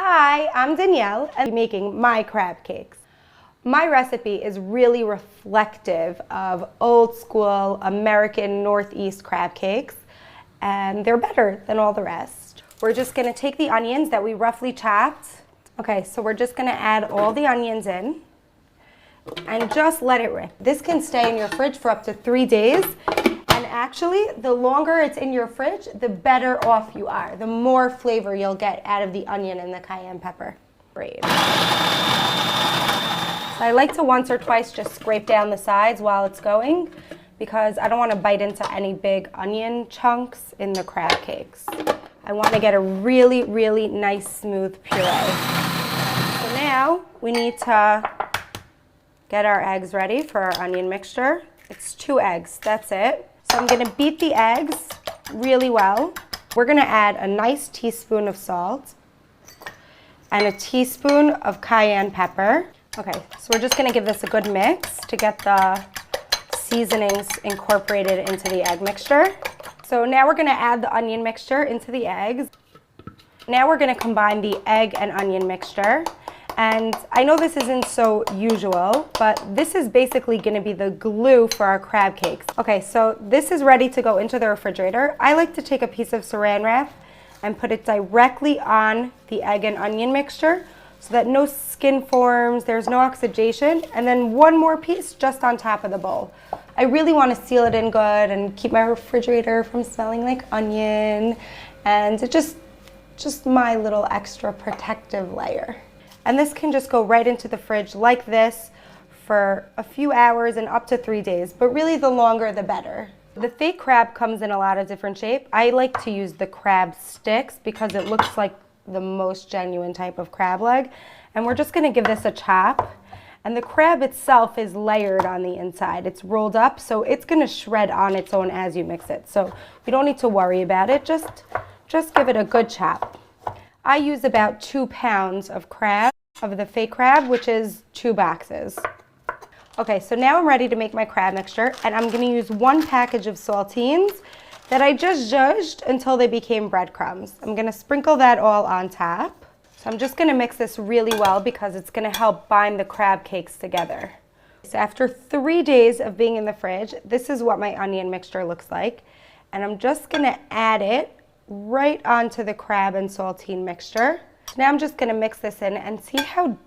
Hi, I'm Danielle and I'm making my crab cakes. My recipe is really reflective of old school American Northeast crab cakes, and they're better than all the rest. We're just gonna take the onions that we roughly chopped. Okay, so we're just gonna add all the onions in and just let it rip. This can stay in your fridge for up to 3 days. And actually, the longer it's in your fridge, the better off you are. The more flavor you'll get out of the onion and the cayenne pepper. Great. So I like to once or twice just scrape down the sides while it's going because I don't want to bite into any big onion chunks in the crab cakes. I want to get a really, really nice smooth puree. So now we need to get our eggs ready for our onion mixture. It's 2 eggs, that's it. So I'm gonna beat the eggs really well. We're gonna add a nice teaspoon of salt and a teaspoon of cayenne pepper. Okay, so we're just gonna give this a good mix to get the seasonings incorporated into the egg mixture. So now we're gonna add the onion mixture into the eggs. Now we're gonna combine the egg and onion mixture. And I know this isn't so usual, but this is basically gonna be the glue for our crab cakes. Okay, so this is ready to go into the refrigerator. I like to take a piece of saran wrap and put it directly on the egg and onion mixture so that no skin forms, there's no oxidation, and then one more piece just on top of the bowl. I really wanna seal it in good and keep my refrigerator from smelling like onion, and it just my little extra protective layer. And this can just go right into the fridge like this for a few hours and up to 3 days, but really the longer the better. The fake crab comes in a lot of different shapes. I like to use the crab sticks because it looks like the most genuine type of crab leg. And we're just gonna give this a chop. And the crab itself is layered on the inside. It's rolled up, so it's gonna shred on its own as you mix it. So you don't need to worry about it, just give it a good chop. I use about 2 pounds of crab, of the fake crab, which is 2 boxes. Okay, so now I'm ready to make my crab mixture, and I'm gonna use 1 package of saltines that I just zhuzhed until they became breadcrumbs. I'm gonna sprinkle that all on top. So I'm just gonna mix this really well because it's gonna help bind the crab cakes together. So after 3 days of being in the fridge, this is what my onion mixture looks like. And I'm just gonna add it right onto the crab and saltine mixture. So now I'm just gonna mix this in and see how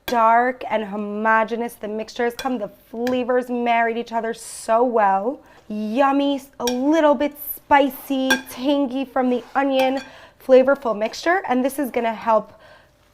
dark and homogeneous the mixture has come. The flavors married each other so well. Yummy, a little bit spicy, tangy from the onion, flavorful mixture, and this is gonna help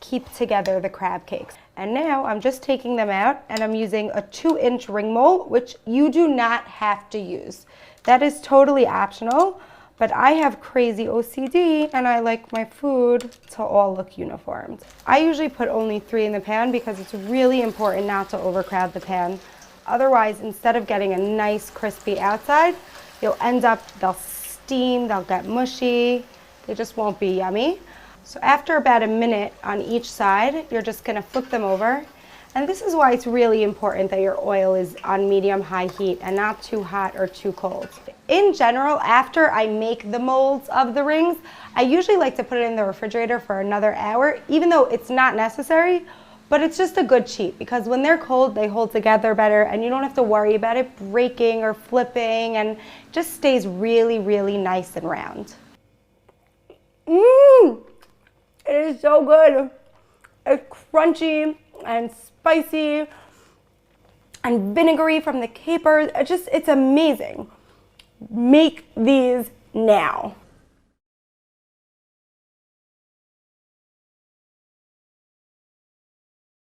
keep together the crab cakes. And now I'm just taking them out and I'm using a 2-inch ring mold, which you do not have to use. That is totally optional. But I have crazy OCD and I like my food to all look uniformed. I usually put only 3 in the pan because it's really important not to overcrowd the pan. Otherwise, instead of getting a nice crispy outside, you'll end up, they'll steam, they'll get mushy, they just won't be yummy. So after about a minute on each side, you're just gonna flip them over. And this is why it's really important that your oil is on medium-high heat and not too hot or too cold. In general, after I make the molds of the rings, I usually like to put it in the refrigerator for another hour, even though it's not necessary, but it's just a good cheat because when they're cold, they hold together better and you don't have to worry about it breaking or flipping, and it just stays really, really nice and round. It is so good. It's crunchy and spicy and vinegary from the capers. It's amazing. Make these now.